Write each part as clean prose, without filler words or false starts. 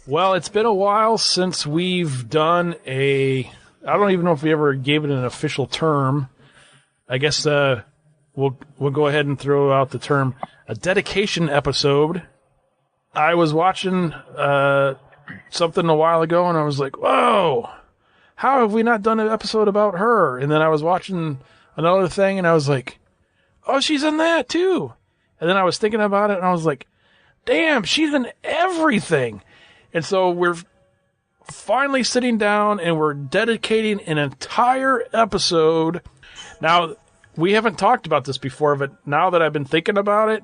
Well, it's been a while since we've done I don't even know if we ever gave it an official term. I guess we'll go ahead and throw out the term a dedication episode. I was watching something a while ago, and I was like, whoa, how have we not done an episode about her? And then I was watching another thing, and I was like, oh, she's in that too. And then I was thinking about it, and I was like, damn, she's in everything. And so we're finally sitting down, and we're dedicating an entire episode. Now, we haven't talked about this before, but now that I've been thinking about it,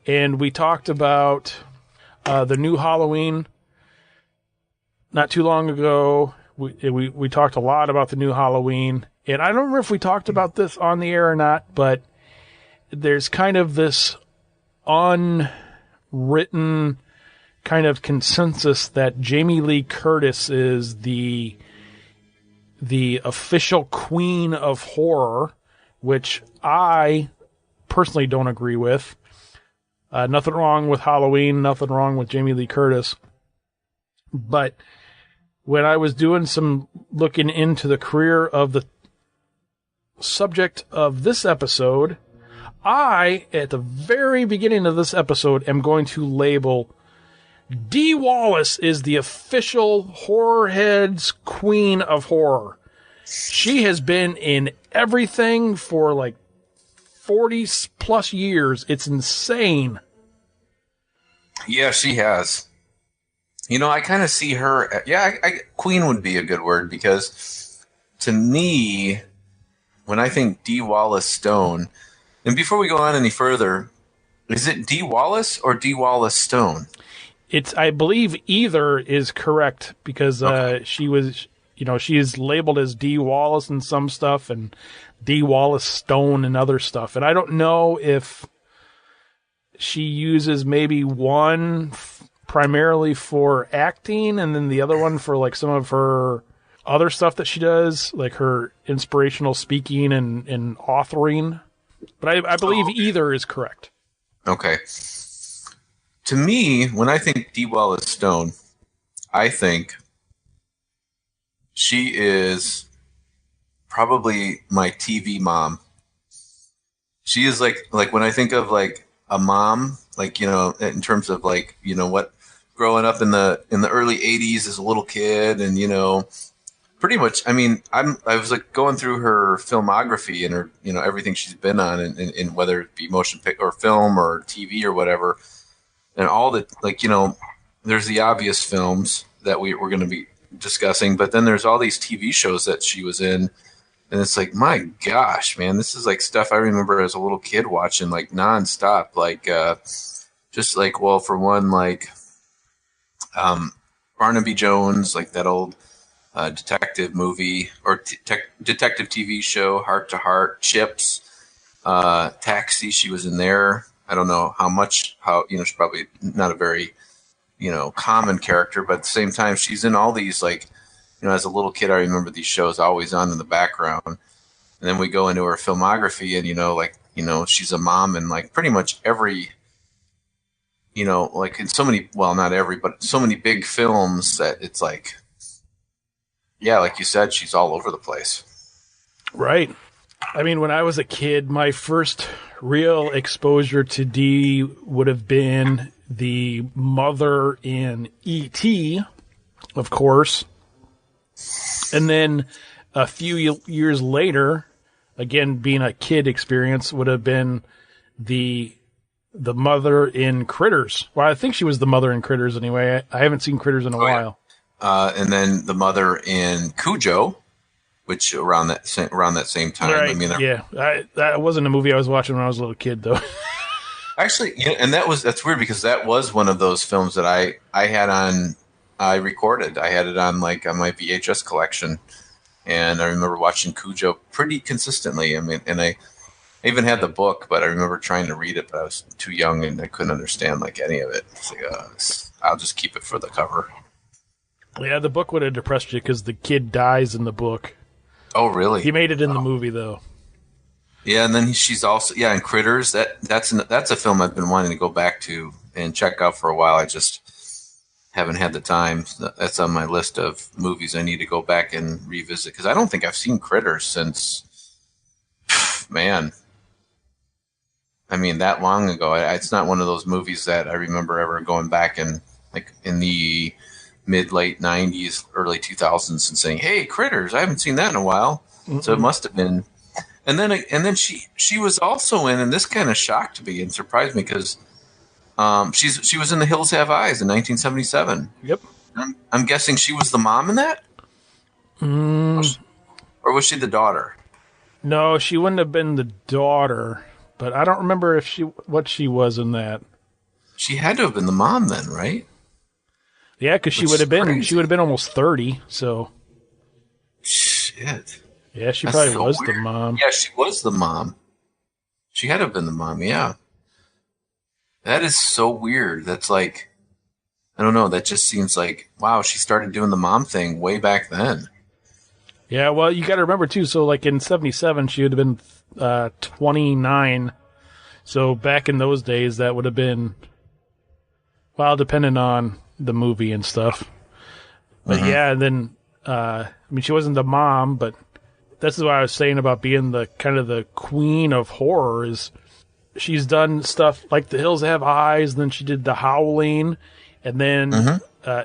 and we talked about the new Halloween not too long ago. We talked a lot about the new Halloween, and I don't remember if we talked about this on the air or not, but there's kind of this unwritten kind of consensus that Jamie Lee Curtis is the official queen of horror, which I personally don't agree with. Nothing wrong with Halloween, nothing wrong with Jamie Lee Curtis. But when I was doing some looking into the career of the subject of this episode, I, at the very beginning of this episode, am going to label Dee Wallace is the official horror head's queen of horror. She has been in everything for like 40 plus years. It's insane. Yeah, she has. You know, I kind of see her. Yeah, queen would be a good word, because to me, when I think Dee Wallace Stone, and before we go on any further, is it Dee Wallace or Dee Wallace Stone? I believe either is correct, because she was, she is labeled as Dee Wallace in some stuff and Dee Wallace Stone and other stuff. And I don't know if she uses maybe one primarily for acting and then the other one for like some of her other stuff that she does, like her inspirational speaking and authoring. But I believe either is correct. Okay. To me, when I think Dee Wallace Stone, I think she is probably my TV mom. She is like when I think of like a mom, like, in terms of like, what, growing up in the early 80s as a little kid, and pretty much, I mean, I was like going through her filmography and her, everything she's been on, and whether it be motion picture or film or TV or whatever. And all the, like, there's the obvious films that we're going to be discussing, but then there's all these TV shows that she was in. And it's like, my gosh, man, this is like stuff I remember as a little kid watching like nonstop. Like, just like, well, for one, like, Barnaby Jones, like that old detective movie or detective TV show, Heart to Heart, Chips, Taxi, she was in there. I don't know how she's probably not a very, common character, but at the same time, she's in all these, like, as a little kid, I remember these shows always on in the background. And then we go into her filmography and, she's a mom in like pretty much every, like in so many, well, not every, but so many big films that it's like, yeah, like you said, she's all over the place. Right. I mean, when I was a kid, my first real exposure to Dee would have been the mother in E.T., of course. And then a few years later, again, being a kid experience, would have been the mother in Critters. Well, I think she was the mother in Critters anyway. I haven't seen Critters in a while. And then the mother in Cujo, which around that same time. Right. I mean, that wasn't a movie I was watching when I was a little kid, though. Actually, and that's weird, because that was one of those films that I had on. I recorded. I had it on like on my VHS collection, and I remember watching Cujo pretty consistently. I mean, and I even had the book, but I remember trying to read it, but I was too young and I couldn't understand like any of it. It's like, I'll just keep it for the cover. Yeah, the book would have depressed you because the kid dies in the book. Oh, really? He made it in the movie, though. Yeah, and then she's also in Critters. That's a film I've been wanting to go back to and check out for a while. I just haven't had the time. That's on my list of movies I need to go back and revisit because I don't think I've seen Critters since, man. I mean, that long ago. It's not one of those movies that I remember ever going back and like in the late 90s, early 2000s and saying, "Hey, Critters, I haven't seen that in a while." Mm-mm. So it must have been. And then she was also in, and this kind of shocked me and surprised me because she was in The Hills Have Eyes in 1977. Yep. I'm guessing she was the mom in that? Or was she the daughter? No, she wouldn't have been the daughter, but I don't remember what she was in that. She had to have been the mom then, right? Yeah, because she would have been almost 30, so. Shit. Yeah, she probably was the mom. Yeah, she was the mom. She had to have been the mom, yeah. That is so weird. That's like, I don't know, that just seems like, wow, she started doing the mom thing way back then. Yeah, well, you got to remember, too, so like in 77, she would have been 29. So back in those days, that would have been, well, depending on the movie and stuff. But yeah, then, I mean, she wasn't the mom, but this is what I was saying about being the kind of the queen of horror is she's done stuff like The Hills Have Eyes, and then she did The Howling, and then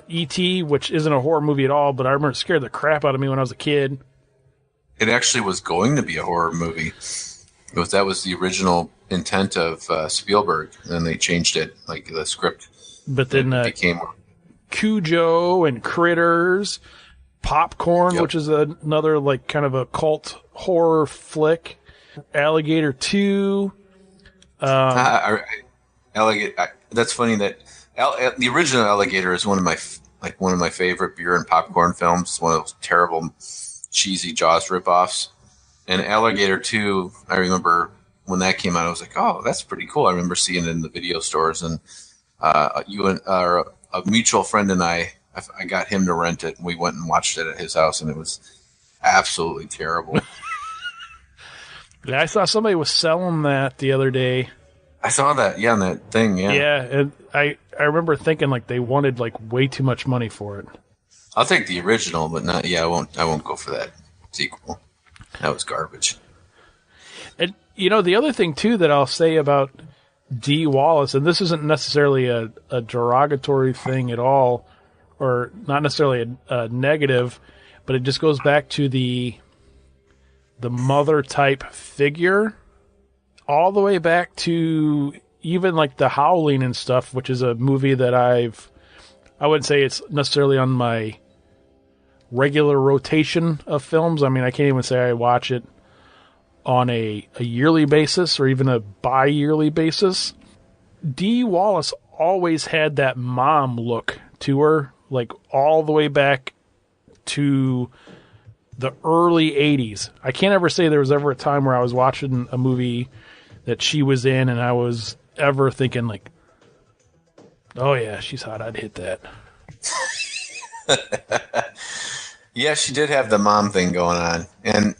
E.T., which isn't a horror movie at all, but I remember it scared the crap out of me when I was a kid. It actually was going to be a horror movie. That was the original intent of Spielberg, and then they changed it, like the script. But then became Cujo and Critters, Popcorn, which is another like kind of a cult horror flick, Alligator 2. Alligator. That's funny that the original Alligator is one of my favorite beer and popcorn films. One of those terrible, cheesy Jaws ripoffs. And Alligator 2, I remember when that came out, I was like, "Oh, that's pretty cool." I remember seeing it in the video stores, and a mutual friend and I got him to rent it, and we went and watched it at his house, and it was absolutely terrible. Yeah, I saw somebody was selling that the other day. I saw that, yeah, on that thing, yeah. Yeah, and I remember thinking like they wanted like way too much money for it. I'll take the original, but not. Yeah, I won't go for that sequel. That was garbage. And you know the other thing too that I'll say about Dee Wallace, and this isn't necessarily a derogatory thing at all, or not necessarily a negative, but it just goes back to the mother type figure, all the way back to even like The Howling and stuff, which is a movie that I wouldn't say it's necessarily on my regular rotation of films. I mean, I can't even say I watch it on a yearly basis or even a bi-yearly basis. Dee Wallace always had that mom look to her, like all the way back to the early 80s. I can't ever say there was ever a time where I was watching a movie that she was in and I was ever thinking like, oh yeah, she's hot, I'd hit that. Yeah, she did have the mom thing going on. And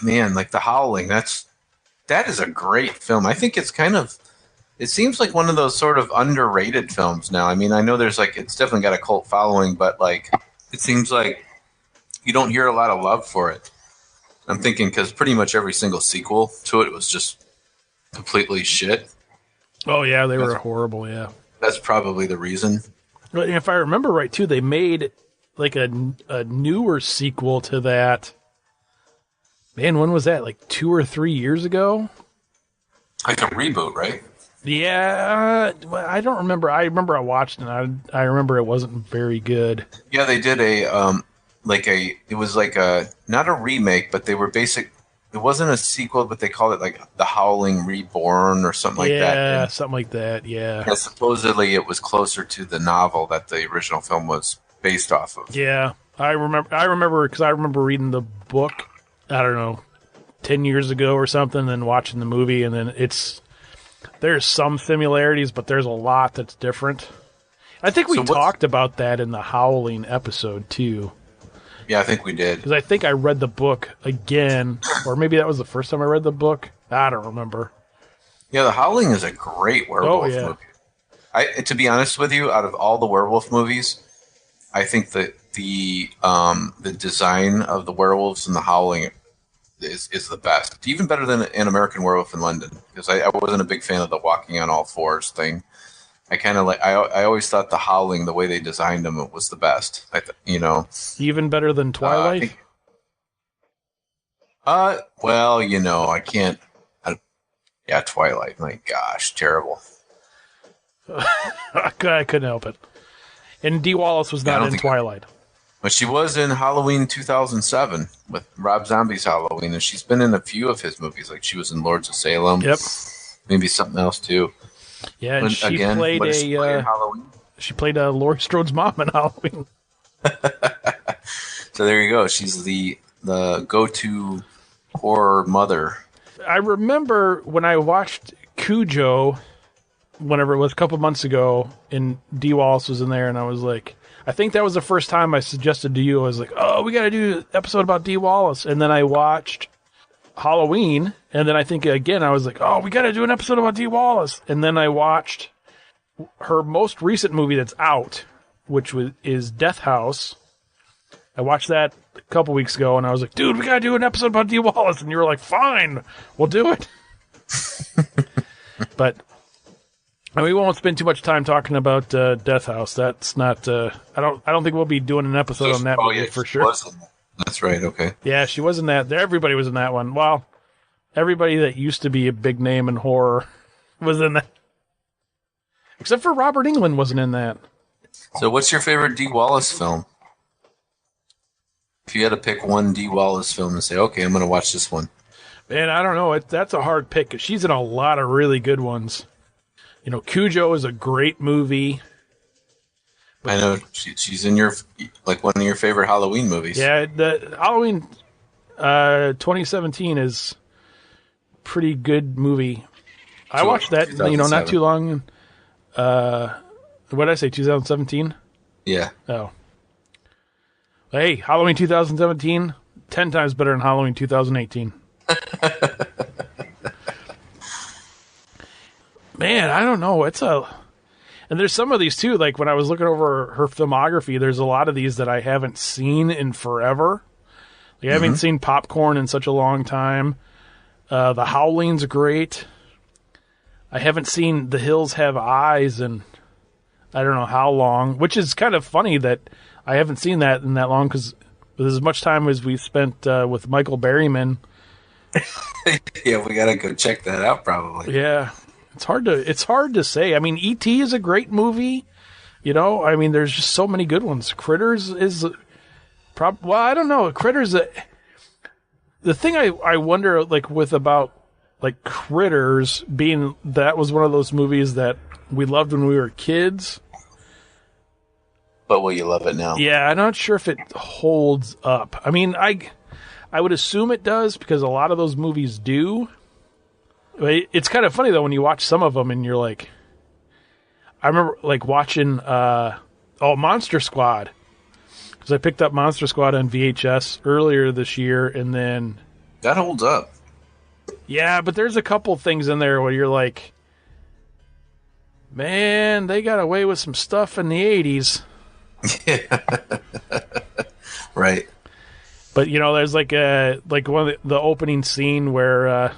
man, like The Howling, that is a great film. I think it seems like one of those sort of underrated films now. I mean, I know it's definitely got a cult following, but like it seems like you don't hear a lot of love for it. I'm thinking because pretty much every single sequel to it was just completely shit. Oh yeah, they were horrible. Yeah, that's probably the reason. But if I remember right, too, they made like a newer sequel to that. Man, when was that? Like 2 or 3 years ago? Like a reboot, right? Yeah, I don't remember. I remember I watched it. And I remember it wasn't very good. Yeah, they did it was like not a remake, but they were basic. It wasn't a sequel, but they called it like The Howling Reborn or something like that. Yeah, something like that. Yeah. And supposedly it was closer to the novel that the original film was based off of. Yeah, I remember because I remember reading the book. I don't know, 10 years ago or something, and watching the movie, and then there's some similarities, but there's a lot that's different. I think we talked about that in the Howling episode too. Yeah, I think we did. Because I think I read the book again, or maybe that was the first time I read the book. I don't remember. Yeah, The Howling is a great werewolf movie. To be honest with you, out of all the werewolf movies, I think that the design of the werewolves and the Howling is the best, even better than an American Werewolf in London. Because I wasn't a big fan of the walking on all fours thing. I kind of like. I always thought the Howling, the way they designed them, was the best. Even better than Twilight. Well, I can't. Yeah, Twilight. My gosh, terrible. I couldn't help it. And Dee Wallace was not in Twilight. But she was in Halloween 2007 with Rob Zombie's Halloween, and she's been in a few of his movies. Like she was in Lords of Salem. Yep. Maybe something else too. Yeah, and she played she played Laurie Strode's mom in Halloween. So there you go. She's the go-to horror mother. I remember when I watched Cujo, whenever it was a couple months ago, and Dee Wallace was in there, and I was like, I think that was the first time I suggested to you, I was like, oh, we got to do an episode about Dee Wallace. And then I watched Halloween, and then I think again, I was like, oh, we got to do an episode about Dee Wallace. And then I watched her most recent movie that's out, which is Death House. I watched that a couple weeks ago, and I was like, dude, we got to do an episode about Dee Wallace. And you were like, fine, we'll do it. But we won't spend too much time talking about Death House. That's not. I don't think we'll be doing an episode on that movie for sure. That's right. Okay. Yeah, she was in that. Everybody was in that one. Well, everybody that used to be a big name in horror was in that, except for Robert Englund wasn't in that. So, what's your favorite Dee Wallace film? If you had to pick one Dee Wallace film and say, okay, I'm going to watch this one. Man, I don't know. That's a hard pick because she's in a lot of really good ones. Cujo is a great movie. I know she's in one of your favorite Halloween movies. Yeah, the Halloween 2017 is a pretty good movie. I watched that, not too long. What did I say, 2017? Yeah. Oh. Hey, Halloween 2017, 10 times better than Halloween 2018. Man, I don't know. And there's some of these too. Like when I was looking over her filmography, there's a lot of these that I haven't seen in forever. Like, I haven't seen Popcorn in such a long time. The Howling's great. I haven't seen The Hills Have Eyes in I don't know how long, which is kind of funny that I haven't seen that in that long because with as much time as we spent with Michael Berryman. Yeah, we gotta go check that out probably. Yeah. It's hard to say. I mean, E.T. is a great movie. There's just so many good ones. Critters is well, I don't know. Critters, the thing I wonder about Critters being that was one of those movies that we loved when we were kids. But will you love it now? Yeah, I'm not sure if it holds up. I mean, I would assume it does because a lot of those movies do. It's kind of funny though when you watch some of them and you're like, I remember watching Monster Squad because I picked up Monster Squad on VHS earlier this year, and then that holds up. Yeah, but there's a couple things in there where you're like, man, they got away with some stuff in the 80s. Yeah. Right. But there's one of the opening scene where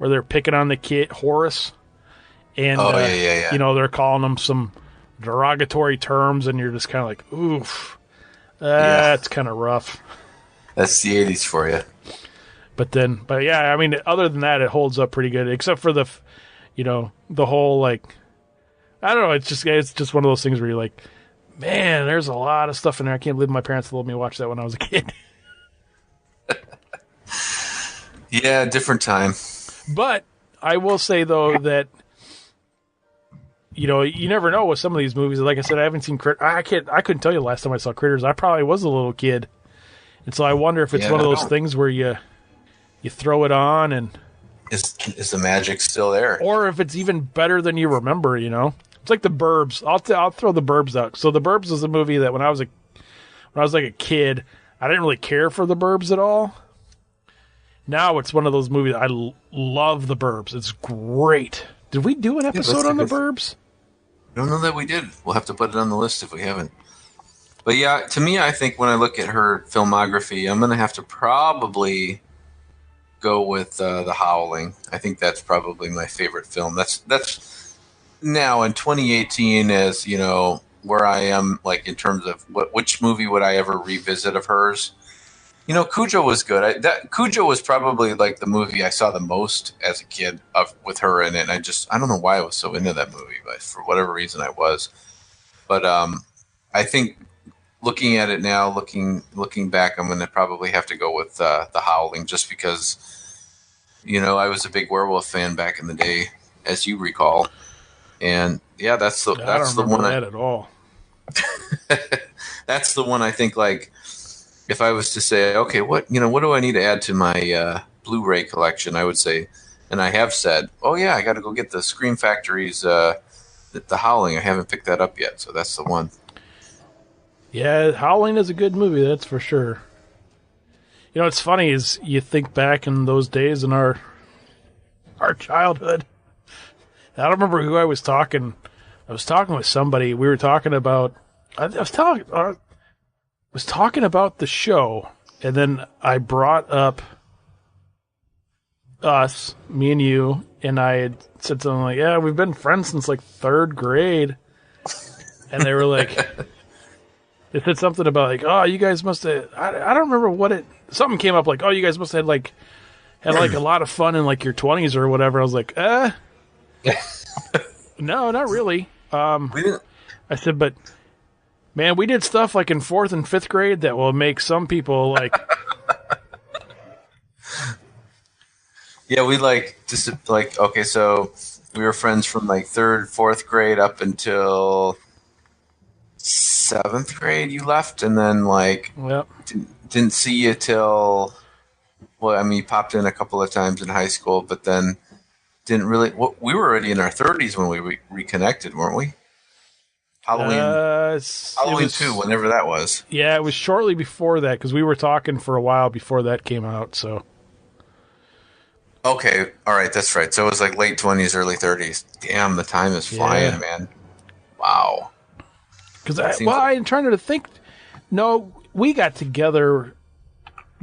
they're picking on the kid Horace, and yeah. They're calling him some derogatory terms, and you're just kind of like, oof, that's kind of rough. That's the 80s for you. But yeah, I mean, other than that, it holds up pretty good, except for the whole I don't know, it's just one of those things where you're like, man, there's a lot of stuff in there. I can't believe my parents let me watch that when I was a kid. Yeah, different time. But I will say though that you never know with some of these movies. Like I said, I haven't seen I couldn't tell you the last time I saw Critters. I probably was a little kid, and so I wonder if it's one of those things where you throw it on and is the magic still there, or if it's even better than you remember. It's like The Burbs. I'll throw The Burbs out. So The Burbs is a movie that when I was like a kid, I didn't really care for The Burbs at all. Now it's one of those movies. I love The Burbs. It's great. Did we do an episode on The Burbs? don't know that we did. We'll have to put it on the list if we haven't. But yeah, to me, I think when I look at her filmography, I'm going to have to probably go with The Howling. I think that's probably my favorite film. That's now in 2018, as you know, where I am, like in terms of which movie would I ever revisit of hers. You know, Cujo was good. Cujo was probably like the movie I saw the most as a kid with her in it. And I don't know why I was so into that movie, but for whatever reason I was. But I think looking at it now, looking back, I'm going to probably have to go with The Howling, just because, you know, I was a big werewolf fan back in the day, as you recall. And yeah, that's the one at all. That's the one I think, like, if I was to say, okay, what do I need to add to my Blu-ray collection? I would say, and I have said, oh yeah, I got to go get the Scream Factory's The Howling. I haven't picked that up yet, so that's the one. Yeah, Howling is a good movie, that's for sure. You know, what's funny is you think back in those days in our childhood. I don't remember who I was talking. I was talking with somebody. We were talking about. I was talking about the show, and then I brought up us, me and you, and I had said something like, "Yeah, we've been friends since like third grade," and they were like, they said something about like, "Oh, you guys must have." I don't remember what it. Something came up like, "Oh, you guys must have had a lot of fun in like your 20s or whatever." I was like, no, not really. We didn't. I said, but man, we did stuff like in 4th and 5th grade that will make some people like. Yeah, we okay, so we were friends from like 3rd, 4th grade up until 7th grade. You left, and then Yep. didn't see you till. Well, I mean, you popped in a couple of times in high school, but then didn't really. We were already in our 30s when we reconnected, weren't we? Halloween 2, whenever that was. Yeah, it was shortly before that because we were talking for a while before that came out. So. Okay, all right, that's right. So it was like late 20s, early 30s. Damn, the time is flying, man. Wow. Because I'm trying to think. No, we got together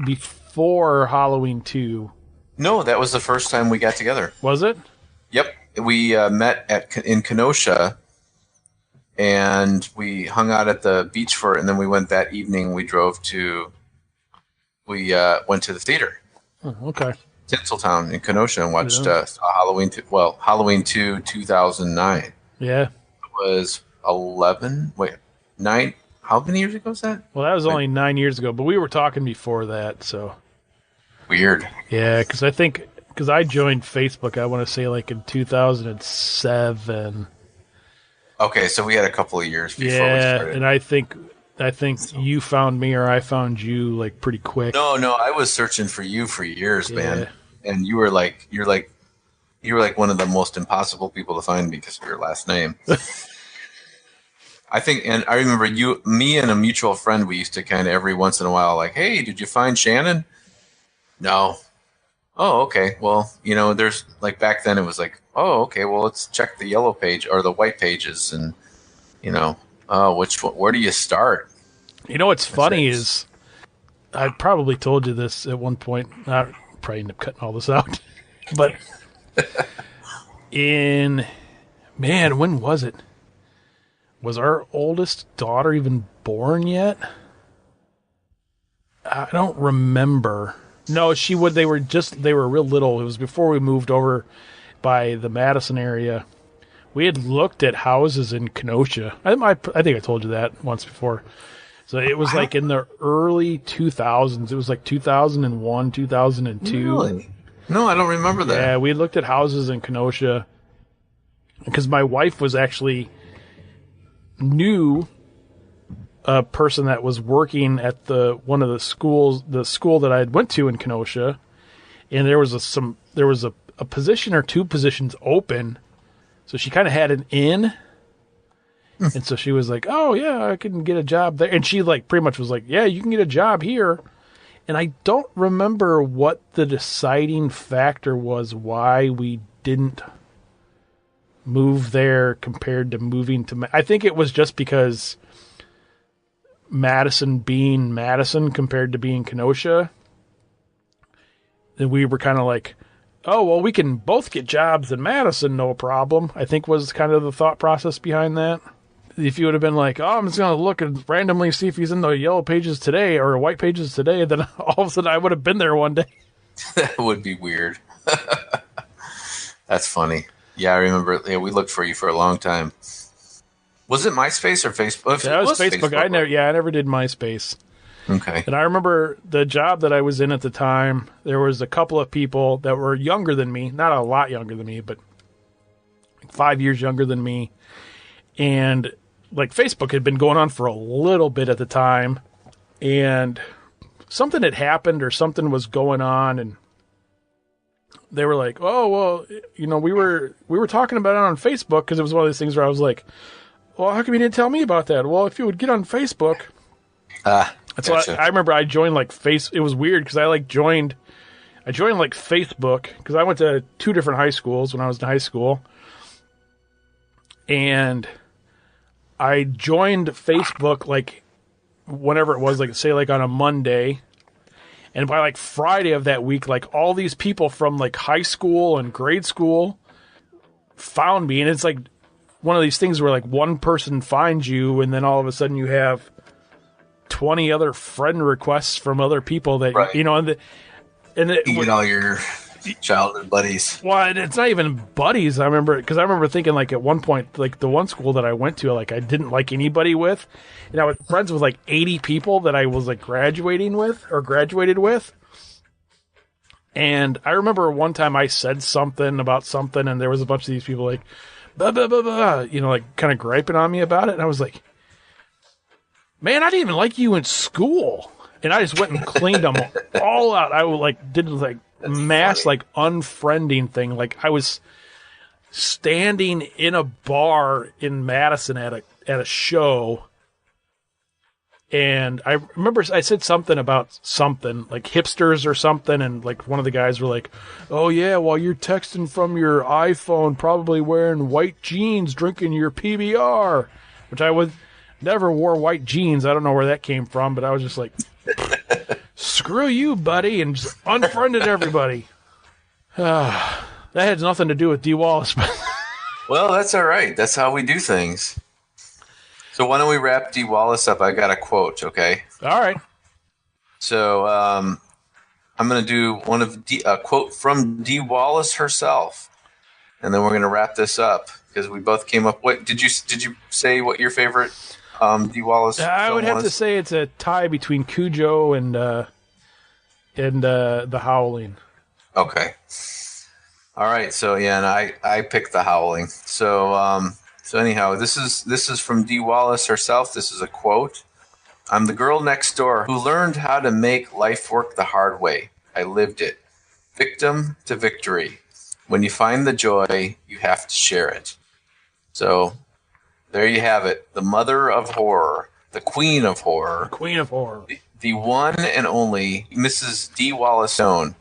before Halloween 2. No, that was the first time we got together. Was it? Yep, we met in Kenosha. And we hung out at the beach for it, and then we went that evening. We went to the theater. Oh, okay. Tinseltown in Kenosha and watched Halloween 2, Halloween 2, 2009. Yeah. It was 9, how many years ago was that? Well, that was only 9 years ago, but we were talking before that, so. Weird. Yeah, because I joined Facebook, I want to say like in 2007. Okay, so we had a couple of years before we started. And I think you found me or I found you like pretty quick. No, I was searching for you for years, man. And you're like one of the most impossible people to find because of your last name. I think, and I remember me and a mutual friend, we used to kind of every once in a while like, "Hey, did you find Shanon?" No. Oh, okay. Well, you know, there's like back then it was like, oh, okay. Well, let's check the yellow page or the white pages, and you know, where do you start? You know what's funny is I probably told you this at one point. I probably end up cutting all this out, but when was it? Was our oldest daughter even born yet? I don't remember. No, she would. They were real little. It was before we moved over by the Madison area. We had looked at houses in Kenosha. I think I told you that once before. So it was like in the early 2000s. It was like 2001, 2002. Really? No, I don't remember that. Yeah, we looked at houses in Kenosha because my wife was actually knew a person that was working at one of the schools, the school that I went to in Kenosha, and there was a position or two positions open, so she kind of had an in, and so she was like, "Oh yeah, I can get a job there," and she like pretty much was like, "Yeah, you can get a job here," and I don't remember what the deciding factor was why we didn't move there compared to moving to. I think it was just because Madison being Madison compared to being Kenosha. And we were kind of like, oh, well, we can both get jobs in Madison, no problem. I think was kind of the thought process behind that. If you would have been like, oh, I'm just going to look and randomly see if he's in the yellow pages today or white pages today, then all of a sudden I would have been there one day. That would be weird. That's funny. Yeah, I remember. Yeah, we looked for you for a long time. Was it MySpace or Facebook? That was Facebook. I never did MySpace. Okay. And I remember the job that I was in at the time, there was a couple of people that were younger than me, not a lot younger than me, but 5 years younger than me. And like Facebook had been going on for a little bit at the time, and something had happened or something was going on, and they were like, oh, well, you know, we were talking about it on Facebook, because it was one of those things where I was like, well, how come you didn't tell me about that? Well, if you would get on Facebook. That's gotcha. why I remember I joined like it was weird because I joined like Facebook because I went to 2 different high schools when I was in high school. And I joined Facebook like whenever it was, like say like on a Monday. And by like Friday of that week, like all these people from like high school and grade school found me. And it's like one of these things where like one person finds you and then all of a sudden you have 20 other friend requests from other people that, right. You know, and you get all your childhood buddies. Well, it's not even buddies. I remember thinking like at one point, like the one school that I went to, like I didn't like anybody with, and I was friends with like 80 people that I was like graduated with. And I remember one time I said something about something, and there was a bunch of these people like, blah, blah, blah, blah, you know, like kind of griping on me about it. And I was like, man, I didn't even like you in school. And I just went and cleaned them all out. I did mass unfriending thing. Like I was standing in a bar in Madison at a show. And I remember I said something about something like hipsters or something. And like one of the guys were like, oh yeah, while you're texting from your iPhone, probably wearing white jeans, drinking your PBR, which I would never wore white jeans. I don't know where that came from, but I was just like, screw you, buddy, and just unfriended everybody. That had nothing to do with Dee Wallace. Well, that's all right. That's how we do things. So why don't we wrap Dee Wallace up? I got a quote, okay? All right. So I'm going to do a quote from Dee Wallace herself, and then we're going to wrap this up because we both came up. What did you say? What your favorite Dee Wallace? I would have to say it's a tie between Cujo and The Howling. Okay. All right. So yeah, and I picked The Howling. So anyhow, this is from Dee Wallace herself. This is a quote. I'm the girl next door who learned how to make life work the hard way. I lived it. Victim to victory. When you find the joy, you have to share it. So there you have it. The mother of horror. The queen of horror. Queen of horror. The one and only Mrs. Dee Wallace Shanon.